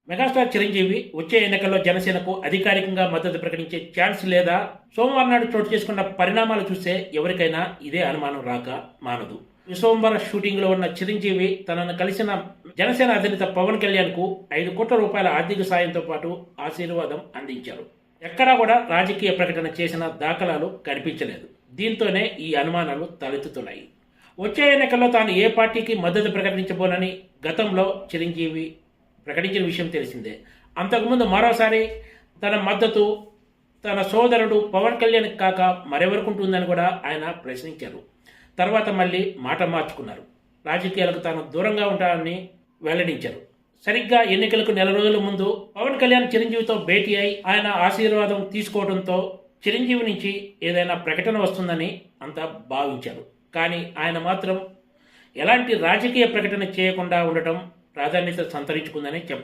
Megastar Chiranjeevi వచ్చే ఎన్నికల్లో జనసేనకు అధికారికంగా మద్దతు ప్రకటించే ఛాన్స్ లేదా? సోమవారం నాడు చోటు చేసుకున్న పరిణామాలు చూస్తే ఎవరికైనా ఇదే అనుమానం రాక మానదు. సోమవారం షూటింగ్లో ఉన్న చిరంజీవి తనను కలిసిన జనసేన అధినేత పవన్ కళ్యాణ్కు 5 కోట్ల రూపాయల ఆర్థిక సాయంతో పాటు ఆశీర్వాదం అందించారు. ఎక్కడా కూడా రాజకీయ ప్రకటన చేసిన దాఖలాలు కనిపించలేదు. దీంతోనే ఈ అనుమానాలు తలెత్తుతున్నాయి. వచ్చే ఎన్నికల్లో తాను ఏ పార్టీకి మద్దతు ప్రకటించబోనని గతంలో చిరంజీవి ప్రకటించిన విషయం తెలిసిందే. అంతకుముందు మరోసారి తన మద్దతు తన సోదరుడు పవన్ కళ్యాణ్ కాక మరెవరికి ఉంటుందని కూడా ఆయన ప్రశ్నించారు. తర్వాత మళ్ళీ మాట మార్చుకున్నారు. రాజకీయాలకు తాను దూరంగా ఉంటానని వెల్లడించారు. సరిగ్గా ఎన్నికలకు నెల రోజుల ముందు పవన్ కళ్యాణ్ చిరంజీవితో భేటీ అయి ఆయన ఆశీర్వాదం తీసుకోవడంతో చిరంజీవి నుంచి ఏదైనా ప్రకటన వస్తుందని అంతా భావించారు. కానీ ఆయన మాత్రం ఎలాంటి రాజకీయ ప్రకటన చేయకుండా ఉండటం ప్రాధాన్యత సంతరించుకుందని చెప్పారు.